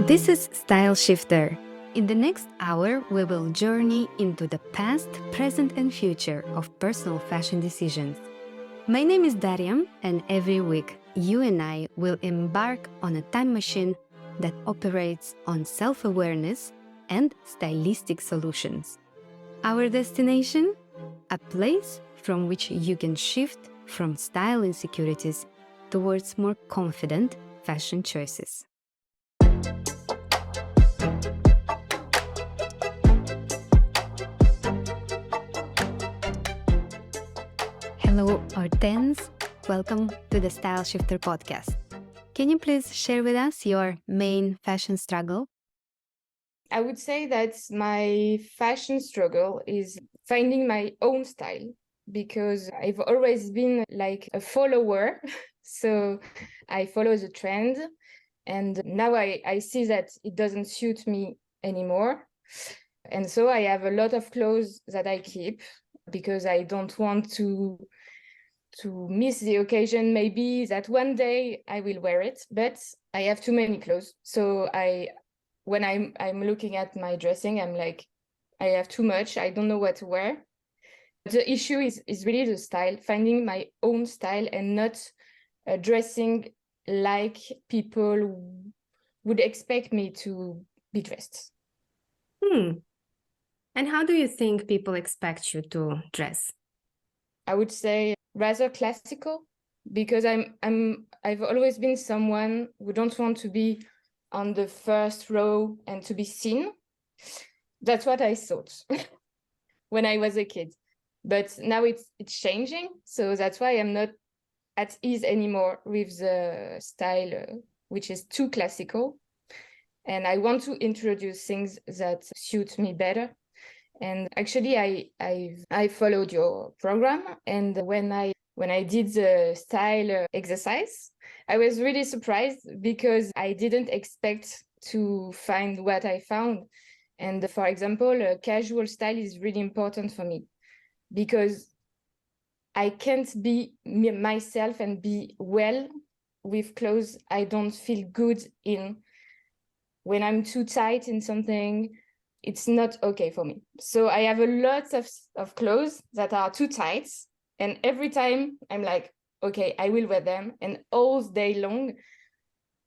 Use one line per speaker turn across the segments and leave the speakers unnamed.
This is Style Shifter. In the next hour, we will journey into the past, present, and future of personal fashion decisions. My name is Daria, and every week, you and I will embark on a time machine that operates on self-awareness and stylistic solutions. Our destination? A place from which you can shift from style insecurities towards more confident fashion choices. Hello, Hortense. Welcome to the Style Shifter podcast. Can you please share with us your main fashion struggle?
I would say that my fashion struggle is finding my own style, because I've always been like a follower. So I follow the trend, and now I see that it doesn't suit me anymore. And so I have a lot of clothes that I keep because I don't want to miss the occasion, maybe that one day I will wear it, but I have too many clothes. So when I'm looking at my dressing, I'm like, I have too much. I don't know what to wear. The issue is really the style, finding my own style and not dressing like people would expect me to be dressed.
And how do you think people expect you to dress?
I would say rather classical, because I've always been someone who don't want to be on the first row and to be seen. That's what I thought when I was a kid. But now it's changing. So that's why I'm not at ease anymore with the style, which is too classical. And I want to introduce things that suit me better. And actually, I followed your program, and when I did the style exercise, I was really surprised because I didn't expect to find what I found. And for example, casual style is really important for me, because I can't be myself and be well with clothes I don't feel good in. When I'm too tight in something, it's not okay for me. So I have a lot of clothes that are too tight. And every time I'm like, okay, I will wear them. And all day long,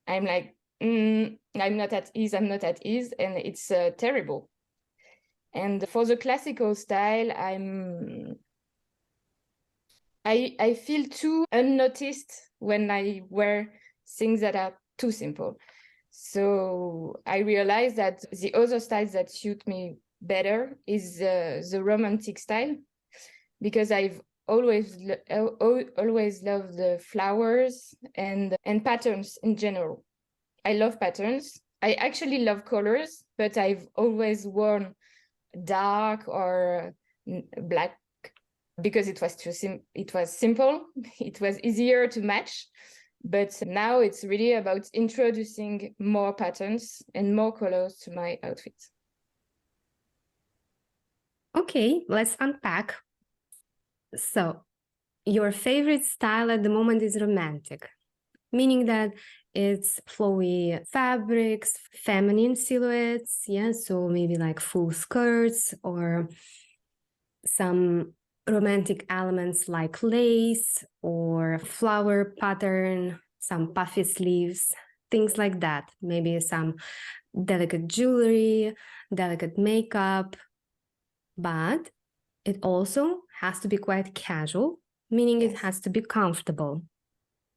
I'm like, I'm not at ease. And it's terrible. And for the classical style, I feel too unnoticed when I wear things that are too simple. So I realized that the other styles that suit me better is the romantic style, because I've always loved the flowers and patterns in general. I love patterns. I actually love colors, but I've always worn dark or black because it was it was simple. It was easier to match. But now it's really about introducing more patterns and more colors to my outfits.
Okay, let's unpack. So, your favorite style at the moment is romantic, meaning that it's flowy fabrics, feminine silhouettes, yeah, so maybe like full skirts or some romantic elements like lace or flower pattern, some puffy sleeves, things like that. Maybe some delicate jewelry, delicate makeup, but it also has to be quite casual, meaning it has to be comfortable.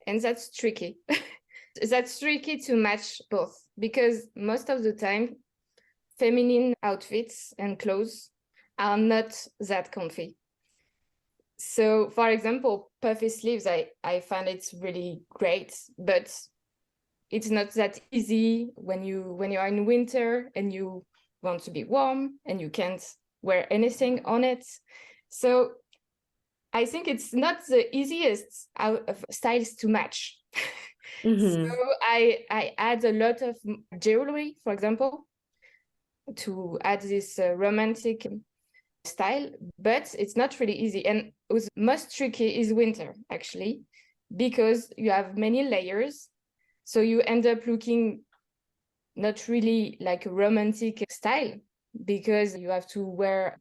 And that's tricky. That's tricky to match both, because most of the time, feminine outfits and clothes are not that comfy. So, for example, puffy sleeves, I find it's really great, but it's not that easy when you are in winter and you want to be warm and you can't wear anything on it. So I think it's not the easiest out of styles to match. So I add a lot of jewelry, for example, to add this romantic style, but it's not really easy. And what's most tricky is winter, actually, because you have many layers. So you end up looking not really like a romantic style, because you have to wear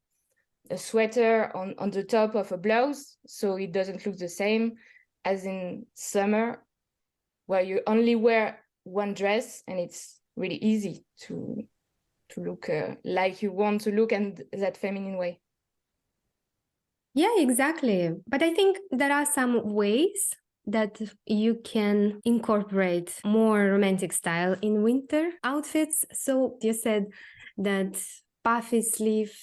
a sweater on the top of a blouse, so it doesn't look the same as in summer, where you only wear one dress and it's really easy to look like you want to look in that feminine way.
Yeah, exactly. But I think there are some ways that you can incorporate more romantic style in winter outfits. So you said that puffy sleeve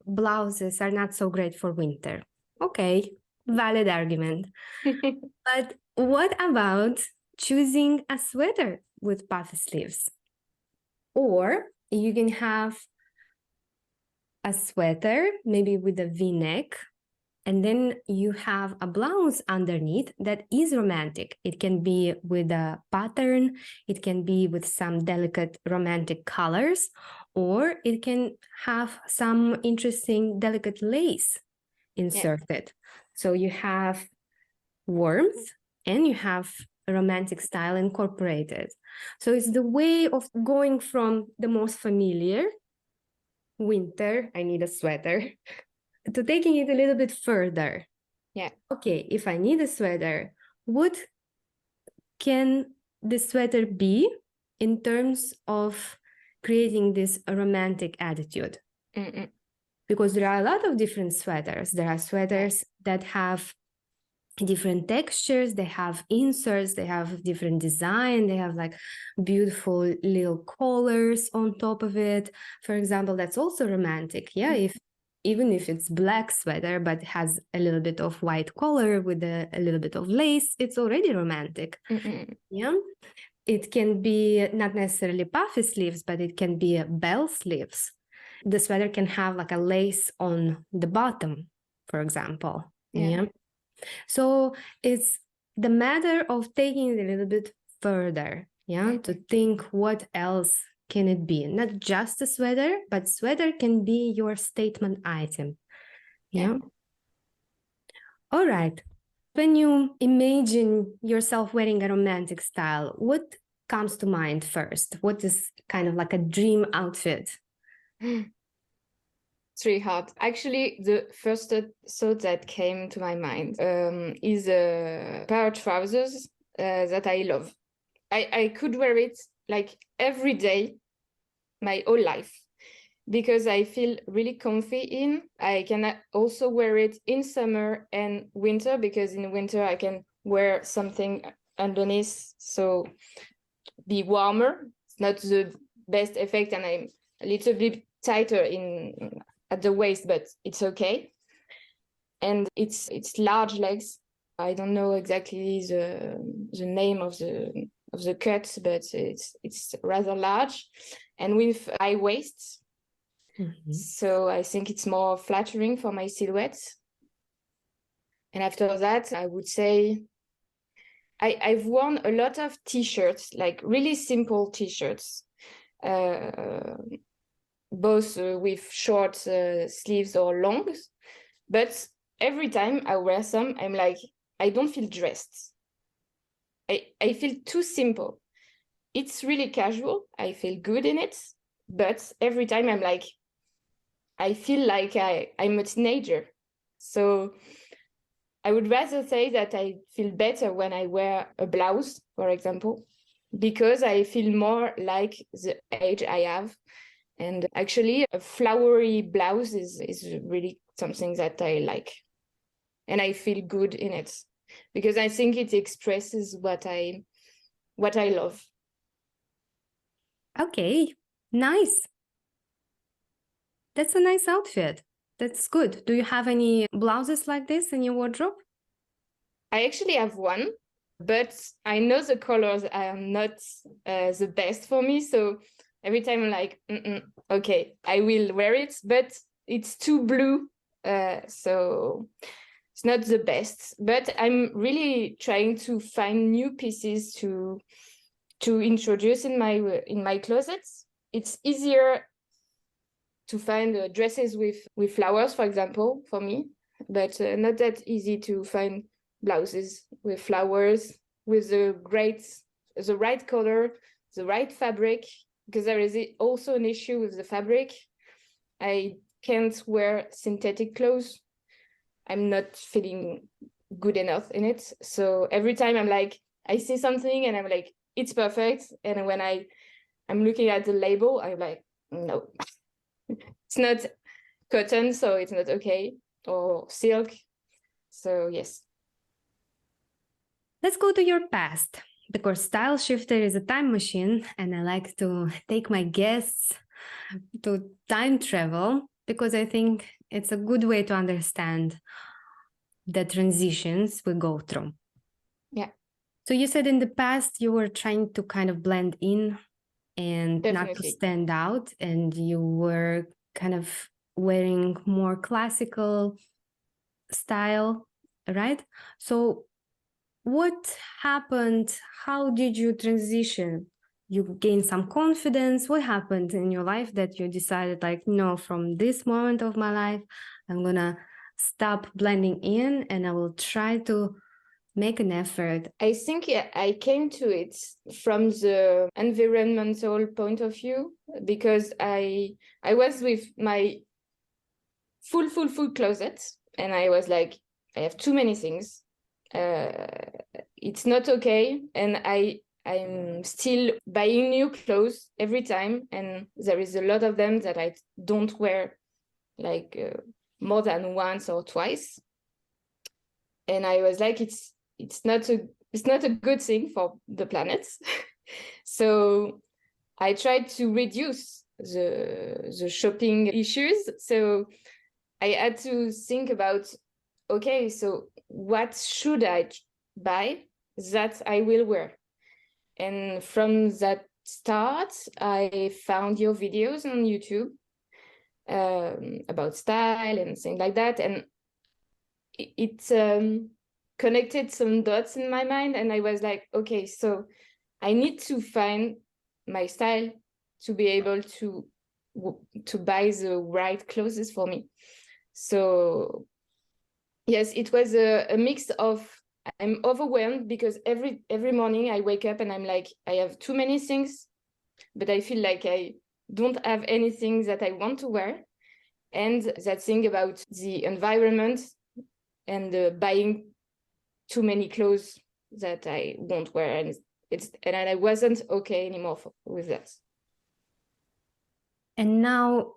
blouses are not so great for winter. Okay, valid argument. But what about choosing a sweater with puffy sleeves? Or you can have a sweater, maybe with a V-neck, and then you have a blouse underneath that is romantic. It can be with a pattern, it can be with some delicate romantic colors, or it can have some interesting delicate lace inserted. So you have warmth and you have a romantic style incorporated. So it's the way of going from the most familiar, winter, I need a sweater, to taking it a little bit further.
Yeah.
Okay, if I need a sweater, what can the sweater be in terms of creating this romantic attitude?
Mm-mm.
Because there are a lot of different sweaters. There are sweaters that have different textures, they have inserts, they have different design, they have like beautiful little collars on top of it. For example, that's also romantic. Yeah, if even if it's black sweater but has a little bit of white collar with a little bit of lace, it's already romantic.
Mm-mm.
Yeah, it can be not necessarily puffy sleeves, but it can be bell sleeves. The sweater can have like a lace on the bottom, for example. Yeah. So it's the matter of taking it a little bit further, yeah, to think what else can it be? Not just a sweater, but sweater can be your statement item. Yeah. All right. When you imagine yourself wearing a romantic style, what comes to mind first? What is kind of like a dream outfit?
It's really hard. Actually, the first thought that came to my mind is a pair of trousers that I love. I could wear it like every day, my whole life, because I feel really comfy in. I can also wear it in summer and winter, because in winter I can wear something underneath, so be warmer. It's not the best effect, and I'm a little bit tighter at the waist, but it's okay. And it's large legs. I don't know exactly the name of the cut, but it's rather large, and with high waists.
Mm-hmm.
So I think it's more flattering for my silhouette. And after that, I would say I've worn a lot of t-shirts, like really simple t-shirts, both with short sleeves or longs. But every time I wear some, I'm like, I don't feel dressed. I feel too simple. It's really casual. I feel good in it. But every time I'm like, I feel like I'm a teenager. So I would rather say that I feel better when I wear a blouse, for example, because I feel more like the age I have. And actually, a flowery blouse is really something that I like. And I feel good in it, because I think it expresses what I love.
Okay, nice. That's a nice outfit. That's good. Do you have any blouses like this in your wardrobe?
I actually have one, but I know the colors are not the best for me. So every time I'm like, okay, I will wear it, but it's too blue. So it's not the best. But I'm really trying to find new pieces to introduce in my closets. It's easier to find dresses with flowers, for example, for me, but not that easy to find blouses with flowers, with the right color, the right fabric. because there is also an issue with the fabric. I can't wear synthetic clothes. I'm not feeling good enough in it. So every time I'm like, I see something and I'm like, it's perfect. And when I'm looking at the label, I'm like, no, it's not cotton, so it's not okay, or silk. So yes.
Let's go to your past, because Style Shifter is a time machine, and I like to take my guests to time travel because I think it's a good way to understand the transitions we go through.
Yeah.
So you said in the past you were trying to kind of blend in and not to
Definitely.
stand out, and you were kind of wearing more classical style, right? So what happened? How did you transition? You gained some confidence. What happened in your life that you decided, like, no, from this moment of my life, I'm gonna stop blending in and I will try to make an effort?
I think I came to it from the environmental point of view, because I was with my full closet, and I was like, I have too many things. It's not okay, and I'm still buying new clothes every time, and there is a lot of them that I don't wear, like more than once or twice. And I was like, it's not a good thing for the planet. So I tried to reduce the shopping issues. So I had to think about, okay, so what should I buy that I will wear? And from that start, I found your videos on YouTube about style and things like that. And it connected some dots in my mind. And I was like, okay, so I need to find my style to be able to buy the right clothes for me. So yes, it was a mix of, I'm overwhelmed because every morning I wake up and I'm like, I have too many things, but I feel like I don't have anything that I want to wear. And that thing about the environment and buying too many clothes that I won't wear, and I wasn't okay anymore with that.
And now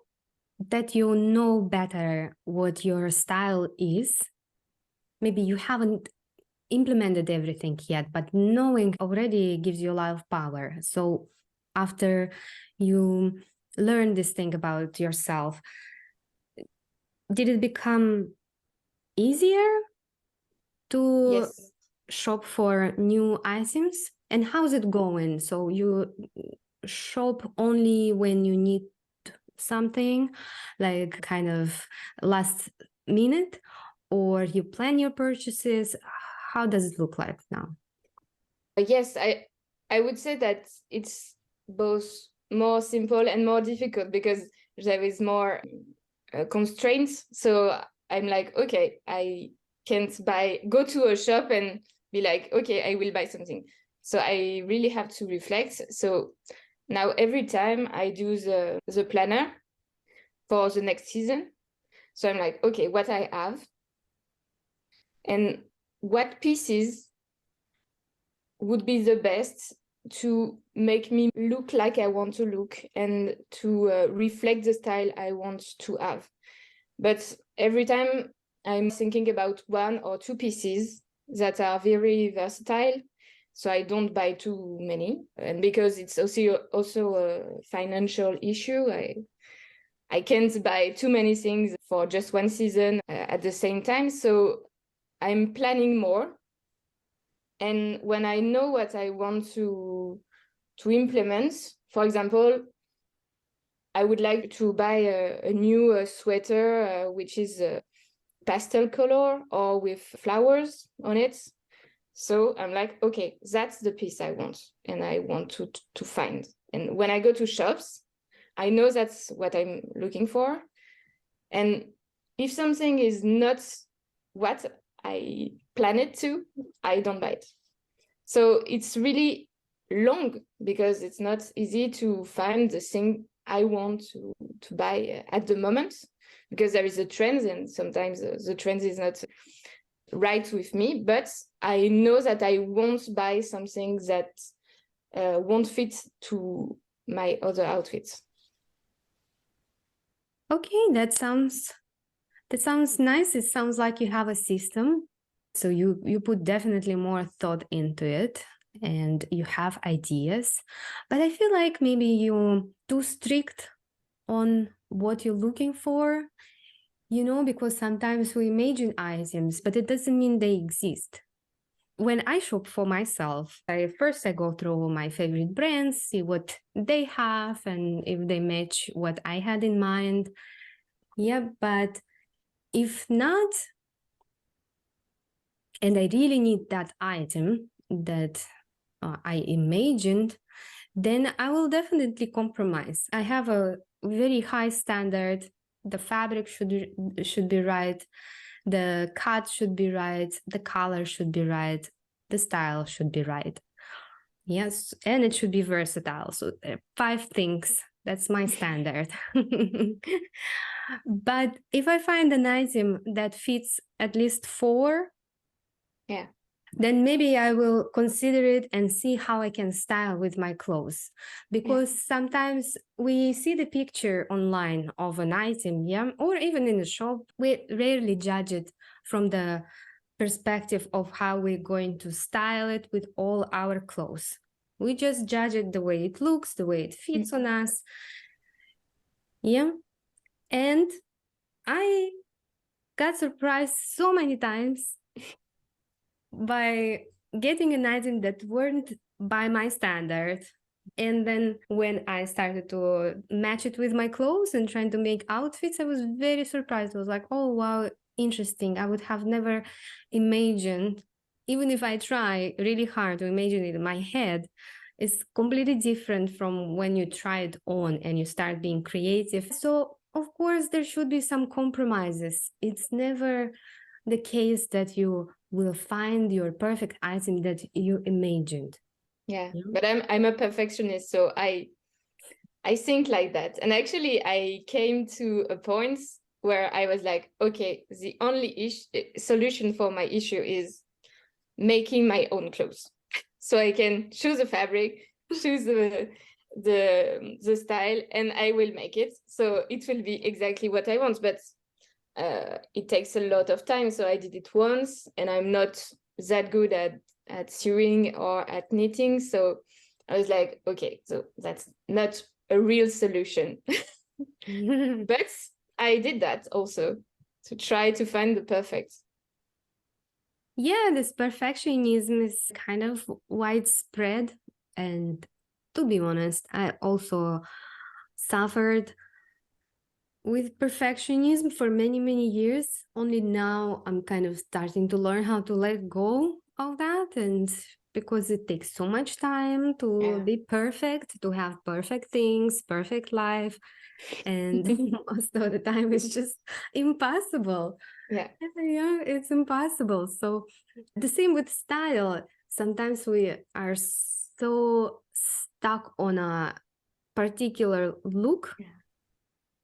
that you know better what your style is, maybe you haven't implemented everything yet, but knowing already gives you a lot of power. So after you learn this thing about yourself, did it become easier to
Yes.
shop for new items? And how's it going? So you shop only when you need something, like kind of last minute, or you plan your purchases? How does it look like now?
Yes, I would say that it's both more simple and more difficult because there is more constraints. So I'm like, okay, I can't go to a shop and be like, okay, I will buy something. So I really have to reflect. So now every time I do the planner for the next season, so I'm like, okay, what I have and what pieces would be the best to make me look like I want to look and to reflect the style I want to have. But every time I'm thinking about one or two pieces that are very versatile, so I don't buy too many. And because it's also a financial issue, I can't buy too many things for just one season at the same time. So I'm planning more. And when I know what I want to implement, for example, I would like to buy a new sweater, which is a pastel color or with flowers on it. So I'm like, okay, that's the piece I want and I want to find. And when I go to shops, I know that's what I'm looking for. And if something is not what I plan it to, I don't buy it. So it's really long, because it's not easy to find the thing I want to buy at the moment, because there is a trend, and sometimes the trend is not right with me, but I know that I won't buy something that won't fit to my other outfits.
Okay, that sounds nice. It sounds like you have a system. So you put definitely more thought into it and you have ideas. But I feel like maybe you're too strict on what you're looking for, because sometimes we imagine items, but it doesn't mean they exist. When I shop for myself, I go through my favorite brands, see what they have and if they match what I had in mind. Yeah, but if not, and I really need that item that I imagined, then I will definitely compromise. I have a very high standard. The fabric should be right. The cut should be right. The color should be right. The style should be right. Yes, and it should be versatile. So 5 things. That's my standard. But if I find an item that fits at least 4,
Yeah.
then maybe I will consider it and see how I can style with my clothes. Because sometimes we see the picture online of an item, yeah, or even in the shop, we rarely judge it from the perspective of how we're going to style it with all our clothes. We just judge it the way it looks, the way it fits on us. Yeah. And I got surprised so many times by getting an item that weren't by my standard. And then when I started to match it with my clothes and trying to make outfits, I was very surprised. I was like, oh, wow, interesting. I would have never imagined, even if I try really hard to imagine it in my head, it's completely different from when you try it on and you start being creative. So, of course, there should be some compromises. It's never the case that you will find your perfect item that you imagined.
Yeah. But I'm a perfectionist, so I think like that. And actually I came to a point where I was like, okay, the only solution for my issue is making my own clothes. So I can choose the fabric, choose the style, and I will make it. So it will be exactly what I want. But it takes a lot of time. So I did it once, and I'm not that good at sewing or at knitting. So I was like, okay, so that's not a real solution. But I did that also to try to find the perfect.
Yeah, this perfectionism is kind of widespread. And to be honest, I also suffered with perfectionism for many, many years. Only now I'm kind of starting to learn how to let go of that. And because it takes so much time to be perfect, to have perfect things, perfect life. And most of the time it's just impossible.
Yeah,
it's impossible. So the same with style. Sometimes we are so stuck on a particular look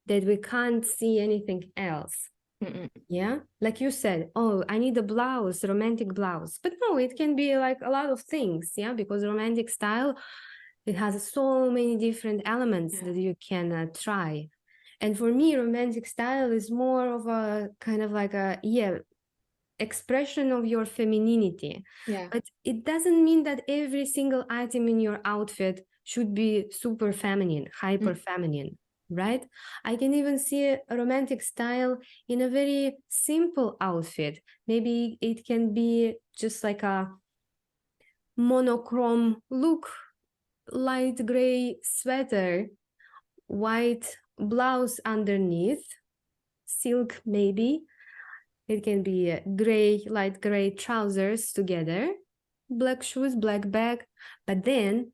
that we can't see anything else. Yeah, like you said, oh, I need a blouse, romantic blouse. But no, it can be like a lot of things. Yeah, because romantic style, it has so many different elements that you can try. And for me, romantic style is more of a kind of like a expression of your femininity. But it doesn't mean that every single item in your outfit should be super feminine, hyper feminine, right? I can even see a romantic style in a very simple outfit. Maybe it can be just like a monochrome look, light gray sweater, white blouse underneath, silk maybe. It can be gray, light gray trousers together, black shoes, black bag. But then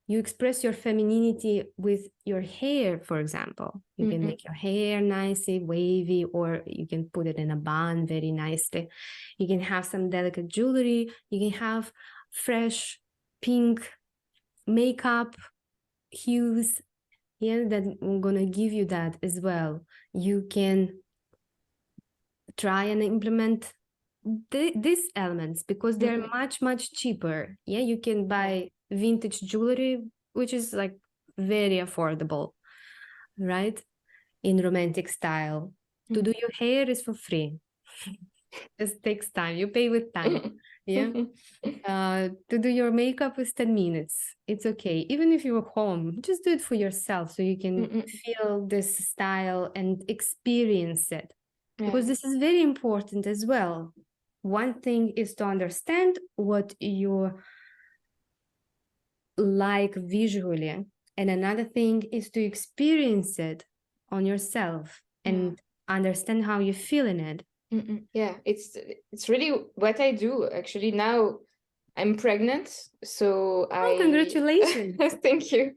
you express your femininity with your hair, for example. You can make your hair nicely wavy, or you can put it in a bun very nicely. You can have some delicate jewelry. You can have fresh pink makeup hues, yeah, that I'm gonna give you that as well. You can try and implement these elements because they're much cheaper. Yeah, you can buy vintage jewelry, which is like very affordable, right? In romantic style. To do your hair is for free. It takes time. You pay with time. Yeah. To do your makeup is 10 minutes. It's okay. Even if you're home, just do it for yourself so you can feel this style and experience it. Because this is very important as well. One thing is to understand what you like visually, and another thing is to experience it on yourself and understand how you feel in it.
Yeah, it's really what I do actually. Now I'm pregnant, so
Oh, congratulations.
Thank you.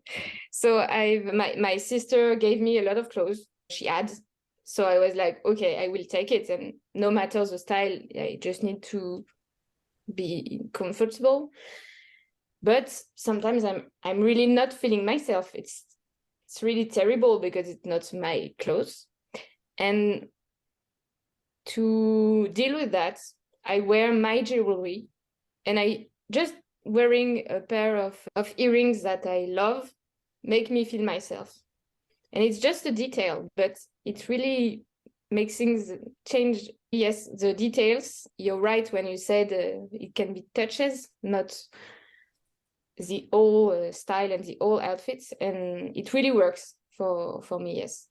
So my sister gave me a lot of clothes she had. So I was like, okay, I will take it, and no matter the style, I just need to be comfortable. But sometimes I'm really not feeling myself. It's really terrible because it's not my clothes. And to deal with that, I wear my jewelry, and I just wearing a pair of earrings that I love make me feel myself. And it's just a detail, but it really makes things change. Yes, the details, you're right when you said it can be touches, not the whole style and the whole outfits. And it really works for me, yes,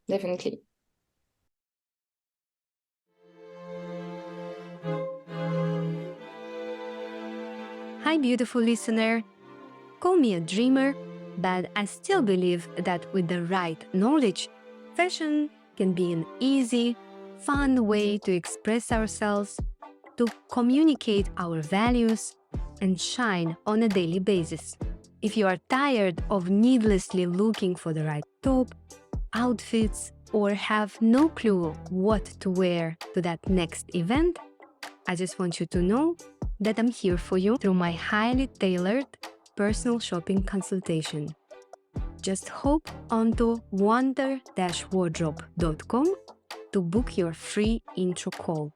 definitely.
Hi, beautiful listener. Call me a dreamer, but I still believe that with the right knowledge, fashion can be an easy, fun way to express ourselves, to communicate our values, and shine on a daily basis. If you are tired of needlessly looking for the right top, outfits, or have no clue what to wear to that next event, I just want you to know that I'm here for you through my highly tailored personal shopping consultation. Just hop onto wonder-wardrobe.com to book your free intro call.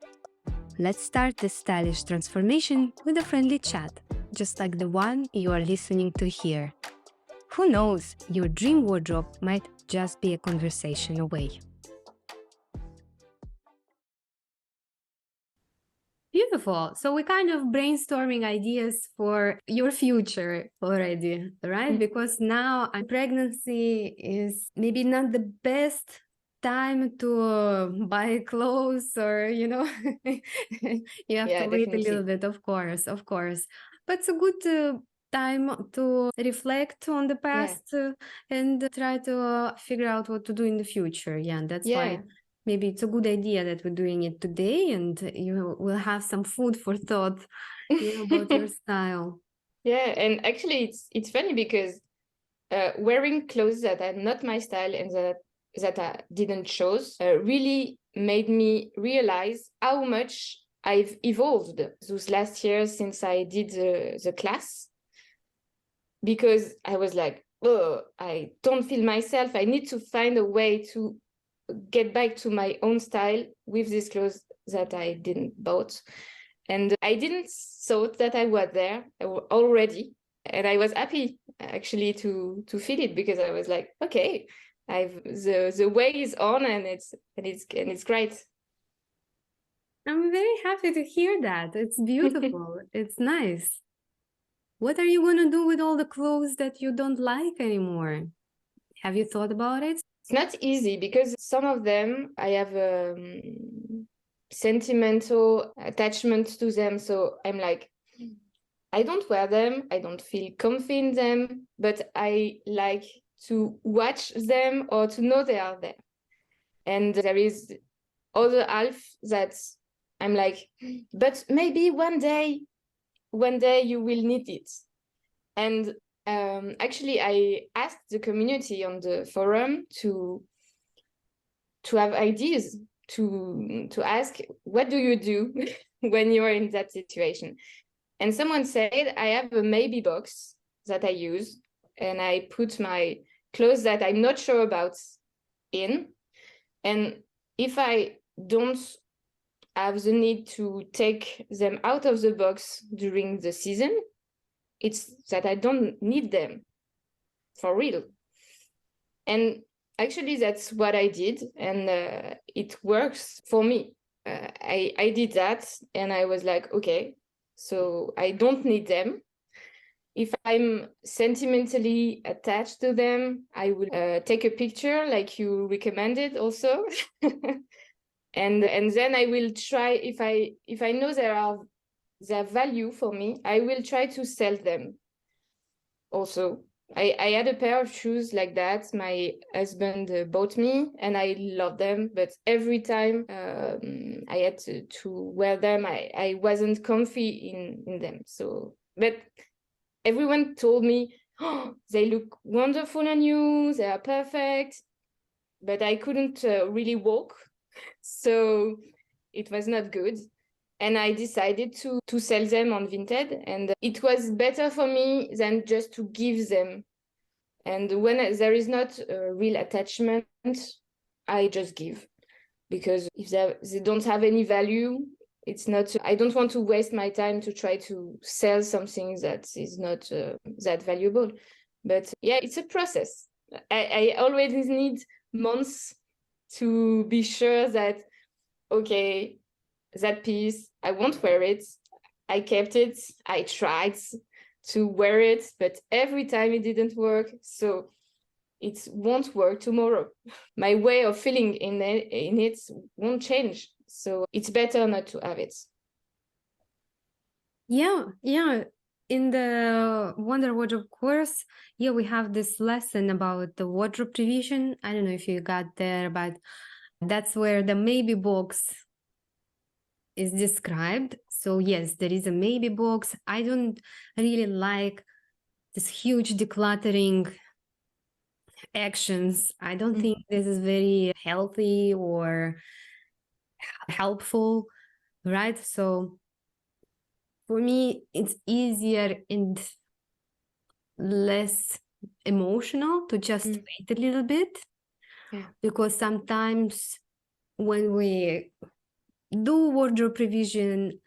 Let's start this stylish transformation with a friendly chat, just like the one you are listening to here. Who knows, your dream wardrobe might just be a conversation away. Beautiful. So we're kind of brainstorming ideas for your future already, right? Because now pregnancy is maybe not the best time to buy clothes, or you have to wait a little bit, of course. But it's a good time to reflect on the past and try to figure out what to do in the future. Yeah, that's why maybe it's a good idea that we're doing it today, and you will have some food for thought about your style.
Yeah, and actually it's funny because wearing clothes that are not my style and that I didn't choose really made me realize how much I've evolved those last years since I did the class. Because I was like, oh, I don't feel myself. I need to find a way to get back to my own style with these clothes that I didn't bought. And I didn't thought that I was there already. And I was happy actually to feel it, because I was like, okay, the way is on, and it's great.
I'm very happy to hear that. It's beautiful. It's nice. What are you going to do with all the clothes that you don't like anymore? Have you thought about it?
It's not easy because some of them I have sentimental attachment to them. So I'm like, I don't wear them, I don't feel comfy in them, but I like to watch them or to know they are there. And there is other half that I'm like, but maybe one day you will need it. And actually, I asked the community on the forum to have ideas, to ask, what do you do when you're in that situation? And someone said, I have a maybe box that I use, and I put my clothes that I'm not sure about in. And if I don't have the need to take them out of the box during the season, it's that I don't need them for real. And actually, that's what I did, and it works for me. I did that, and I was like, okay, so I don't need them. If I'm sentimentally attached to them, I will take a picture like you recommended also. and then I will try, if I know their value for me, I will try to sell them also. I had a pair of shoes like that my husband bought me, and I love them, but every time I had to wear them, I wasn't comfy in them. So, but everyone told me, oh, they look wonderful on you, they are perfect, but I couldn't really walk, so it was not good. And I decided to sell them on Vinted, and it was better for me than just to give them. And when there is not a real attachment, I just give, because if they don't have any value, it's not, I don't want to waste my time to try to sell something that is not that valuable. But yeah, it's a process. I always need months to be sure that, okay, that piece, I won't wear it. I kept it. I tried to wear it, but every time it didn't work. So it won't work tomorrow. My way of feeling in it won't change. So it's better not to have it.
Yeah. In the Wonder Wardrobe course, we have this lesson about the wardrobe revision. I don't know if you got there, but that's where the maybe box is described. So yes, there is a maybe box. I don't really like this huge decluttering actions. I don't think this is very healthy or helpful, right? So for me, it's easier and less emotional to just wait a little bit.
Yeah.
Because sometimes when we do wardrobe revision,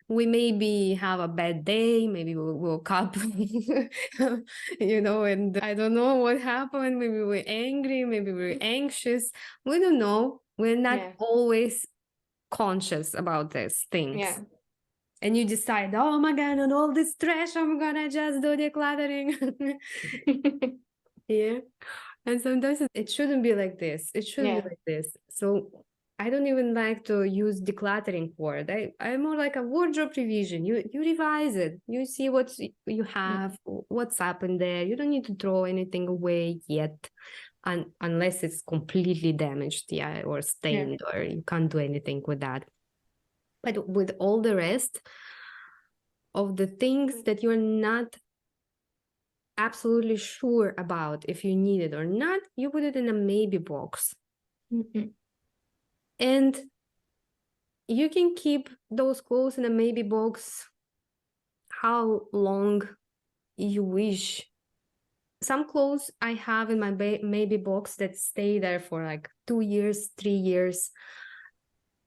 we maybe have a bad day, maybe we woke up, and I don't know what happened. Maybe we're angry, maybe we're anxious. We don't know. We're not always conscious about these things.
Yeah.
And you decide, oh my God, on all this trash, I'm gonna just do decluttering. Yeah. And sometimes it shouldn't be like this. It shouldn't be like this. So I don't even like to use decluttering word. I'm more like a wardrobe revision. You revise it. You see what you have, what's up in there. You don't need to throw anything away yet, unless it's completely damaged, or stained, or you can't do anything with that. But with all the rest of the things that you're not absolutely sure about if you need it or not, you put it in a maybe box. And you can keep those clothes in a maybe box how long you wish. Some clothes I have in my maybe box that stay there for like 2 years, 3 years,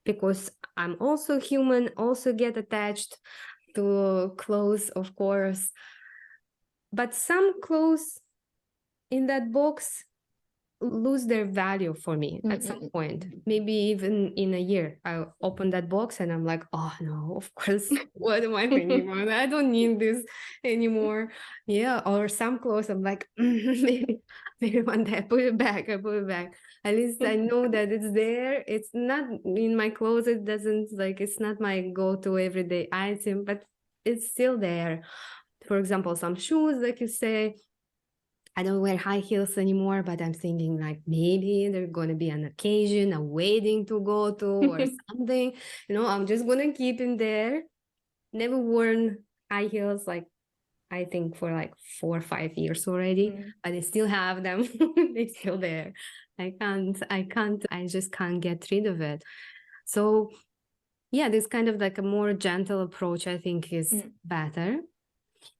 because I'm also human, also get attached to clothes, of course. But some clothes in that box lose their value for me at some point. Maybe even in a year, I'll open that box and I'm like, oh no, of course, what am I thinking about? I don't need this anymore. Yeah, or some clothes I'm like, maybe one day I put it back. At least I know that it's there. It's not in my closet, it's not my go-to everyday item, but it's still there. For example, some shoes, like you say, I don't wear high heels anymore, but I'm thinking like maybe there's going to be an occasion, a wedding to go to or something. I'm just going to keep in there. Never worn high heels, like I think for like 4 or 5 years already, but I still have them. They're still there. I just can't get rid of it. So yeah, this kind of like a more gentle approach, I think, is better.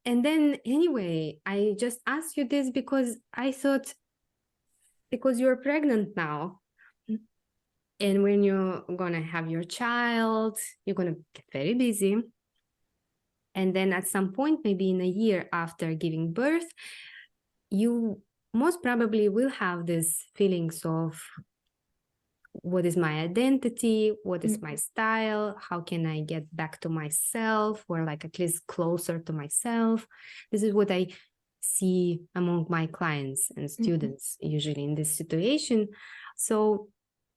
And then anyway, I just asked you this because I thought, because you're pregnant now, and when you're gonna have your child, you're gonna get very busy. And then at some point, maybe in a year after giving birth, you most probably will have these feelings of, what is my identity? What is my style? How can I get back to myself, or like at least closer to myself? This is what I see among my clients and students usually in this situation. So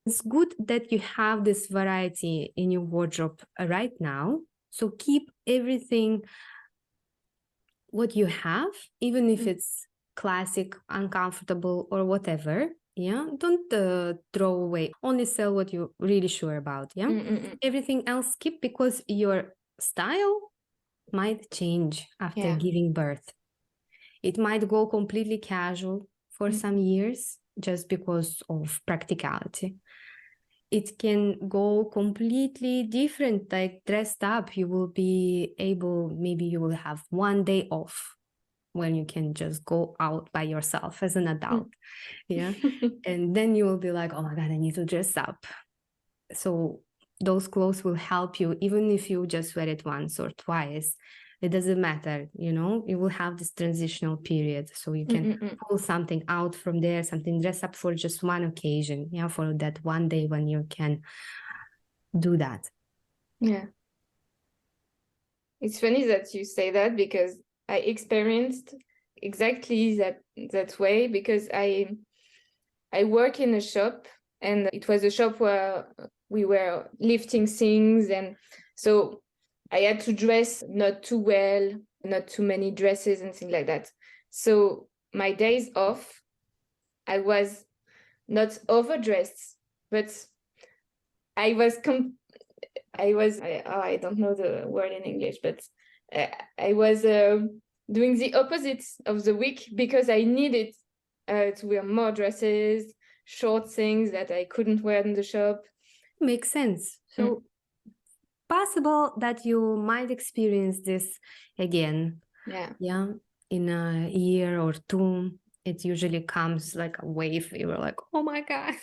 it's good that you have this variety in your wardrobe right now. So keep everything what you have, even if it's classic, uncomfortable, or whatever. Yeah, don't throw away. Only sell what you're really sure about. Yeah, everything else keep, because your style might change after giving birth. It might go completely casual for some years just because of practicality. It can go completely different, like dressed up. You will be able, maybe you will have one day off when you can just go out by yourself as an adult. Yeah. And then you will be like, oh my God, I need to dress up. So those clothes will help you, even if you just wear it once or twice. It doesn't matter, you know, you will have this transitional period. So you can pull something out from there, something dress up for just one occasion, yeah, for that one day when you can do that.
Yeah. It's funny that you say that, because I experienced exactly that way, because I work in a shop, and it was a shop where we were lifting things, and so I had to dress not too well, not too many dresses and things like that. So my days off, I was not overdressed, but I was I don't know the word in English, but I was doing the opposite of the week, because I needed to wear more dresses, short things that I couldn't wear in the shop.
Makes sense. So possible that you might experience this again.
Yeah.
Yeah. In a year or two. It usually comes like a wave. You were like, oh my God,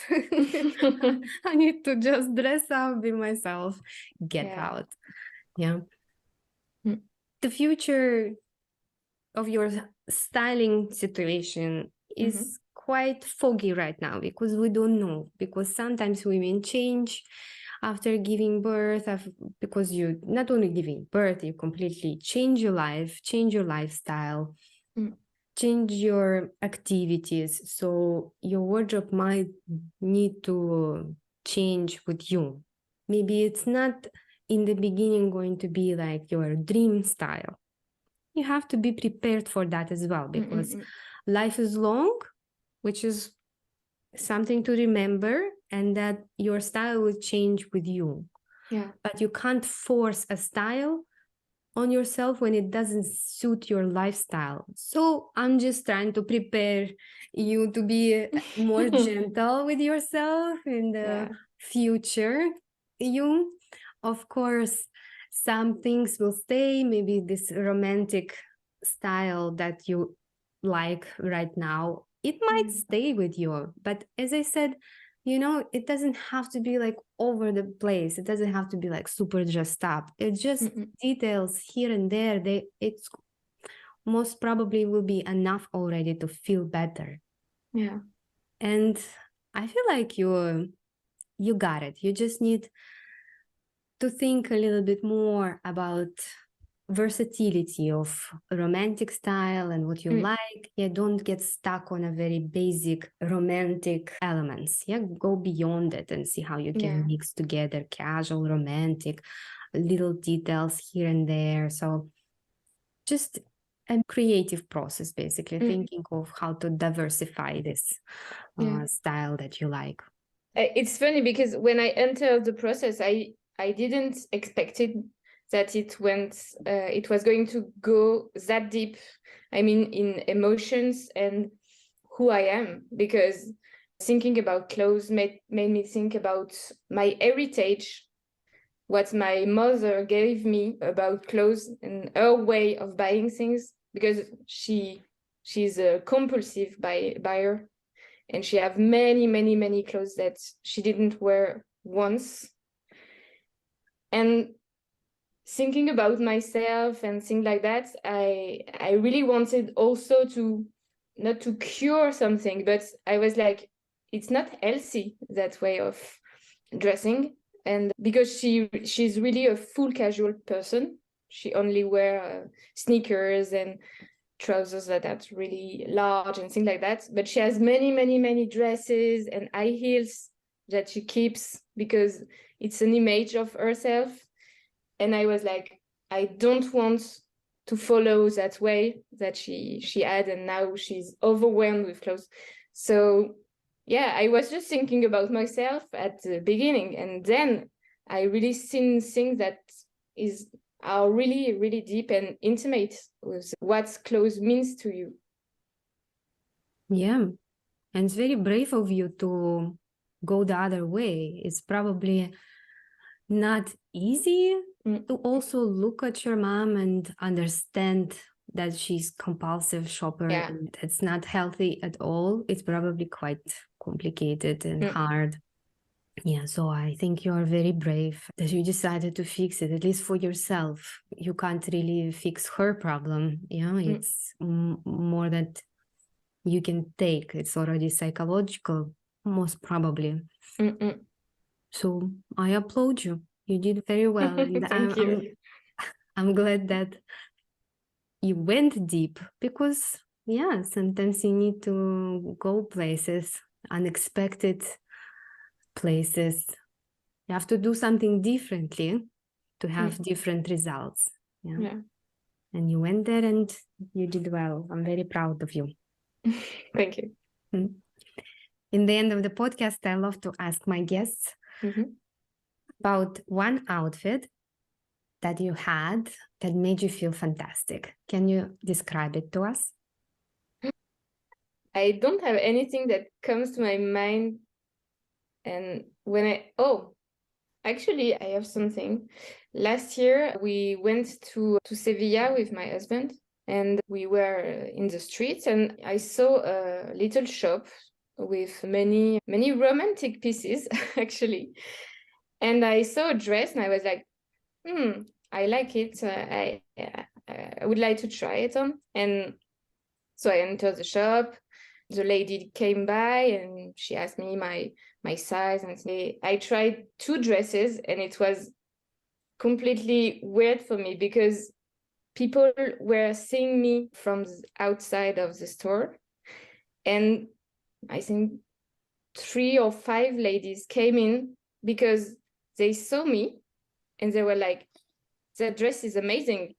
I need to just dress up, be myself, get out. Yeah. The future of your styling situation is quite foggy right now, because we don't know, because sometimes women change after giving birth, because you not only giving birth, you completely change your life, change your lifestyle, change your activities. So your wardrobe might need to change with you. Maybe it's not in the beginning going to be like your dream style. You have to be prepared for that as well, because life is long, which is something to remember, and that your style will change with you.
Yeah.
But you can't force a style on yourself when it doesn't suit your lifestyle. So I'm just trying to prepare you to be more gentle with yourself in the future. You, of course, some things will stay, maybe this romantic style that you like right now, it might stay with you. But as I said, you know, it doesn't have to be like over the place. It doesn't have to be like super dressed up. It's just details here and there. It's most probably will be enough already to feel better.
Yeah.
And I feel like you got it. You just need to think a little bit more about versatility of romantic style and what you like. Yeah, don't get stuck on a very basic romantic elements. Yeah, go beyond it and see how you can mix together casual, romantic, little details here and there. So just a creative process, basically thinking of how to diversify this style that you like.
It's funny, because when I entered the process, I didn't expect it, that it was going to go that deep. I mean, in emotions and who I am, because thinking about clothes made me think about my heritage, what my mother gave me about clothes and her way of buying things, because she's a compulsive buyer, and she have many clothes that she didn't wear once. And thinking about myself and things like that, I really wanted also to not to cure something, but I was like, it's not healthy, that way of dressing. And because she's really a full casual person, she only wear sneakers and trousers that are really large and things like that. But she has many dresses and high heels that she keeps because it's an image of herself. And I was like, I don't want to follow that way that she had, and now she's overwhelmed with clothes. So yeah, I was just thinking about myself at the beginning, and then I really seen things that are really deep and intimate with what clothes means to you.
Yeah. And it's very brave of you to go the other way. It's probably not easy to also look at your mom and understand that she's compulsive shopper,
Yeah.
and it's not healthy at all. It's probably quite complicated and hard. Yeah, so I think you're very brave that you decided to fix it, at least for yourself. You can't really fix her problem. Yeah, it's more that you can take. It's already psychological, most probably. So I applaud you. You did very well. And
Thank you.
I'm glad that you went deep, because yeah, sometimes you need to go places, unexpected places. You have to do something differently to have different results. Yeah. And you went there and you did well. I'm very proud of you.
Thank you.
In the end of the podcast, I love to ask my guests about one outfit that you had that made you feel fantastic. Can you describe it to us?
I don't have anything that comes to my mind. And actually, I have something. Last year, we went to Sevilla with my husband, and we were in the streets, and I saw a little shop with many romantic pieces, actually. And I saw a dress, and I was like, I like it. I would like to try it on. And so I entered the shop. The lady came by and she asked me my size, and I tried two dresses, and it was completely weird for me because people were seeing me from the outside of the store, and I think 3 or 5 ladies came in because they saw me and they were like, that dress is amazing,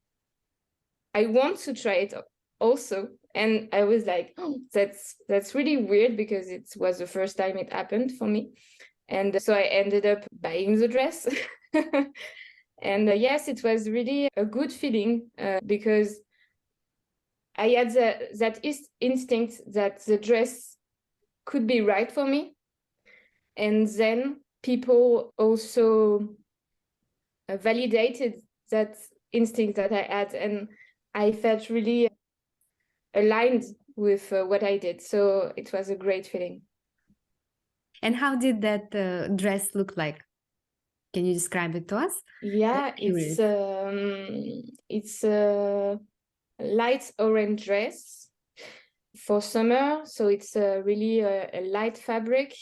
I want to try it also. And I was like, oh, that's really weird, because it was the first time it happened for me. And so I ended up buying the dress. And yes, it was really a good feeling because I had that instinct that the dress could be right for me. And then people also validated that instinct that I had. And I felt really aligned with what I did. So it was a great feeling.
And how did that dress look like? Can you describe it to us?
Yeah, it's a light orange dress for summer. So it's really a light fabric.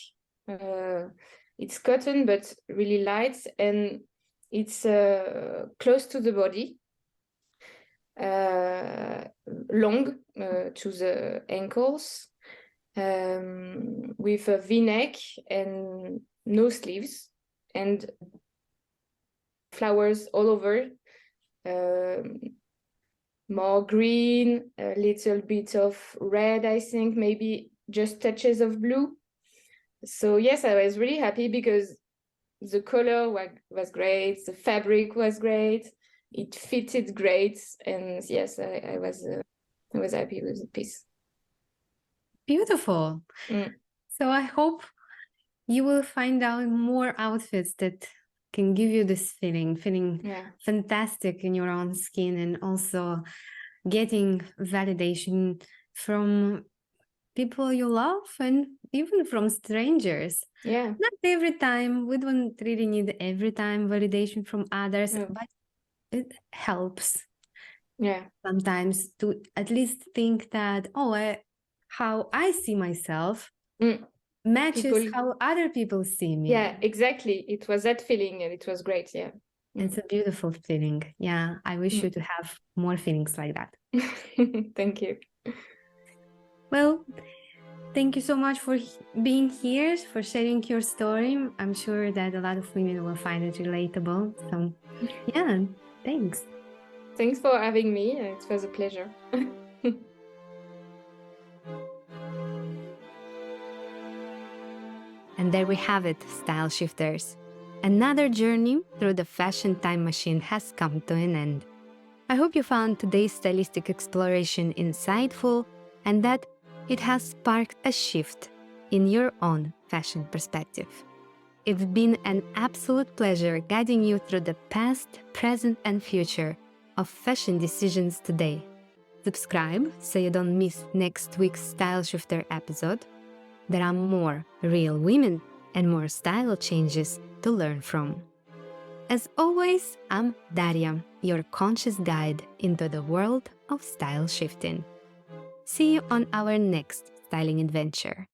It's cotton, but really light, and it's close to the body, long to the ankles, with a V-neck and no sleeves, and flowers all over, more green, a little bit of red, I think, maybe just touches of blue. So yes, I was really happy because the color was great, the fabric was great, it fitted great, and yes, I was happy with the piece.
Beautiful. So I hope you will find out more outfits that can give you this feeling
Yeah.
fantastic in your own skin, and also getting validation from people you love and even from strangers.
Yeah.
Not every time. We don't really need every time validation from others,
No.
but it helps
Yeah.
sometimes to at least think that, how I see myself
Mm.
matches
People.
how other people see me.
Yeah, exactly. It was that feeling and it was great. Yeah.
It's a beautiful feeling. Yeah, I wish you
Mm.
to have more feelings like that.
Thank you.
Well, thank you so much for being here, for sharing your story. I'm sure that a lot of women will find it relatable. So, yeah, thanks.
Thanks for having me. It was a pleasure.
And there we have it, style shifters. Another journey through the fashion time machine has come to an end. I hope you found today's stylistic exploration insightful and that it has sparked a shift in your own fashion perspective. It's been an absolute pleasure guiding you through the past, present, and future of fashion decisions today. Subscribe so you don't miss next week's Style Shifter episode. There are more real women and more style changes to learn from. As always, I'm Daria, your conscious guide into the world of style shifting. See you on our next styling adventure.